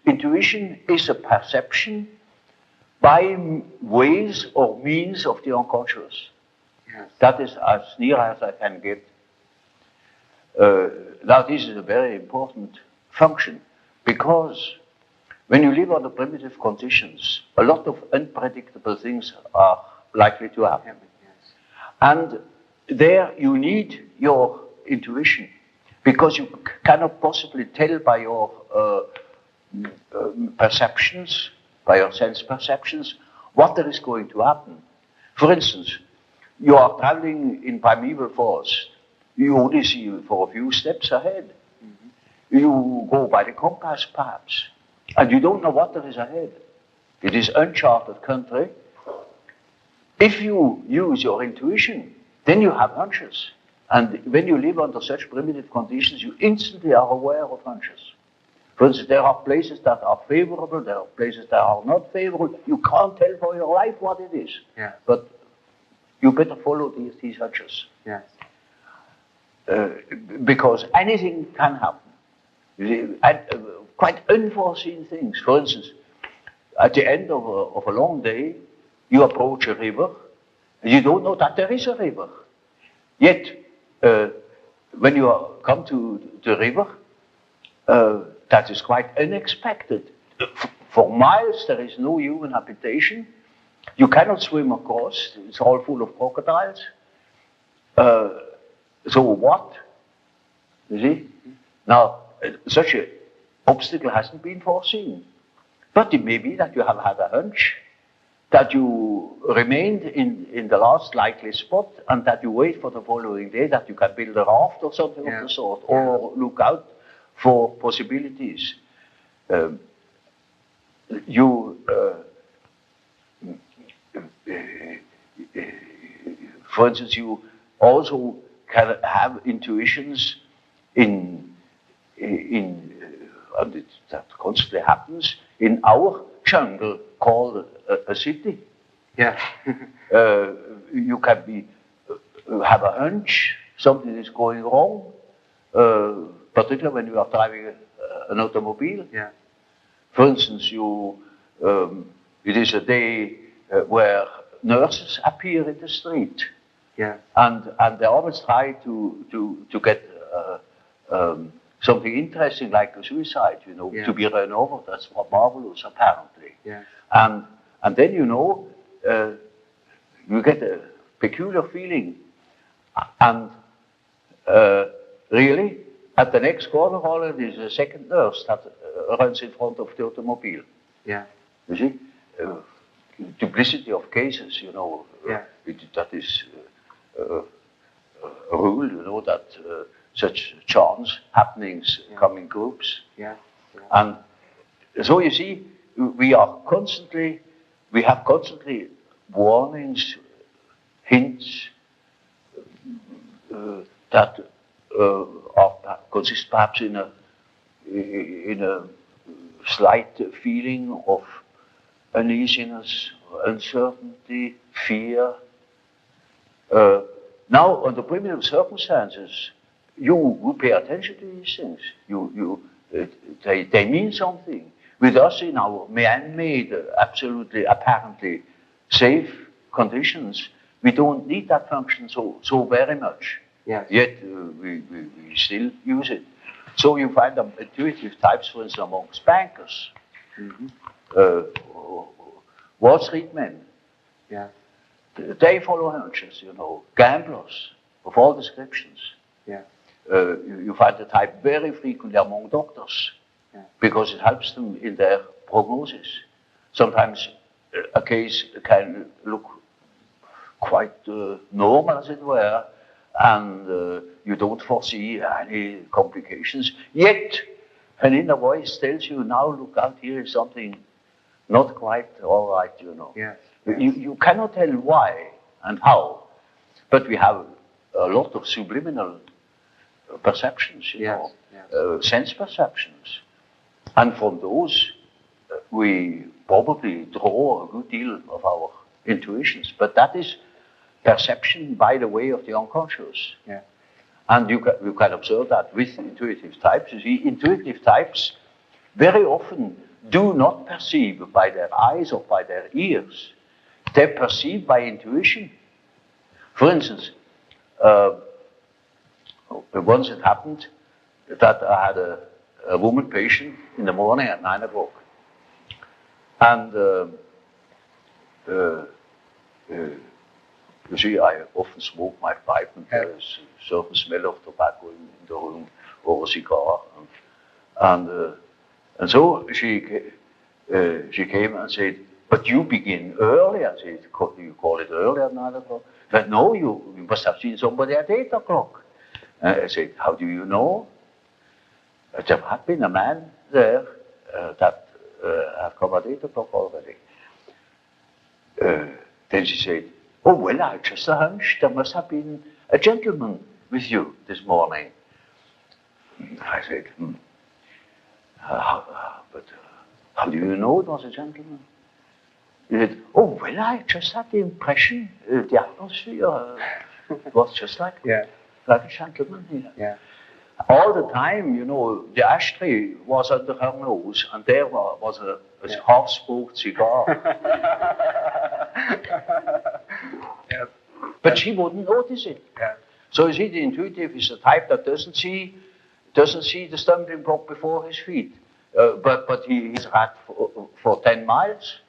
intuition is a perception by ways or means of the unconscious. Yes. That is as near as I can get. Now this is a very important function, because when you live under primitive conditions, a lot of unpredictable things are likely to happen. Yes. And there you need your intuition, because you cannot possibly tell by your perceptions, by your sense perceptions, what there is going to happen. For instance, you are traveling in primeval forest. You only see for a few steps ahead. Mm-hmm. You go by the compass, perhaps, and you don't know what there is ahead. It is uncharted country. If you use your intuition, then you have hunches. And when you live under such primitive conditions, you instantly are aware of hunches. For instance, there are places that are favorable, there are places that are not favorable. You can't tell for your life what it is. Yeah. But you better follow these hunches. Yes. Because anything can happen. And, quite unforeseen things. For instance, at the end of a long day, you approach a river, and you don't know that there is a river. Yet, when you come to the river, that is quite unexpected. For miles, there is no human habitation. You cannot swim across. It's all full of crocodiles. So what? You see? Now, such an obstacle hasn't been foreseen. But it may be that you have had a hunch, that you remained in the last likely spot, and that you wait for the following day, that you can build a raft or something of the sort, or look out for possibilities. For instance, you also can have intuitions that constantly happens in our jungle called a city. Yeah. You can have a hunch something is going wrong, particularly when you are driving an automobile. Yeah. For instance, it is a day where nurses appear in the street. Yeah. And they always try to get something interesting like a suicide, to be run over. That's what marvelous, apparently. Yeah. And then you get a peculiar feeling, and really, at the next corner already is a second nurse that runs in front of the automobile. Yeah. You see, duplicity of cases, Yeah. That is a rule, that such chance happenings come in groups. Yeah. Yeah. And so you see, we have constantly warnings, hints that consist perhaps in a slight feeling of uneasiness, uncertainty, fear. Now, under primitive circumstances, you pay attention to these things. They mean something. With us in our man-made, absolutely, apparently safe conditions, we don't need that function so very much. Yes. Yet we still use it. So you find them intuitive types, for instance, amongst bankers, Wall Street men. Yeah. They follow hunches, gamblers of all descriptions. Yeah. You find the type very frequently among doctors, because it helps them in their prognosis. Sometimes a case can look quite normal, as it were, and you don't foresee any complications. Yet, an inner voice tells you, now look out, here is something not quite all right, Yes. You cannot tell why and how, but we have a lot of subliminal perceptions, sense perceptions. And from those, we probably draw a good deal of our intuitions. But that is perception by the way of the unconscious. Yeah. And you can observe that with intuitive types. You see, intuitive types very often do not perceive by their eyes or by their ears. They perceive by intuition. For instance, once it happened that I had a woman patient in the morning at 9 o'clock. And you see, I often smoke my pipe, and there's a certain smell of tobacco in the room, or a cigar. And so she came and said, "But you begin early." I said, "You call it early at 9 o'clock?" But no, you must have seen somebody at 8 o'clock. I said, "How do you know?" There had been a man there that had come at 8 o'clock already. Then she said, "Oh, well, I just a hunch. There must have been a gentleman with you this morning." I said, but how do you know it was a gentleman? He said, "Oh, well, I just had the impression, the atmosphere was just like a gentleman here." Yeah. All the time, you know, the ashtray was under her nose, and there was a half-smoked cigar. Yeah. But she wouldn't notice it. Yeah. So you see, the intuitive is the type that doesn't see the stumbling block before his feet. But he's ran for 10 miles.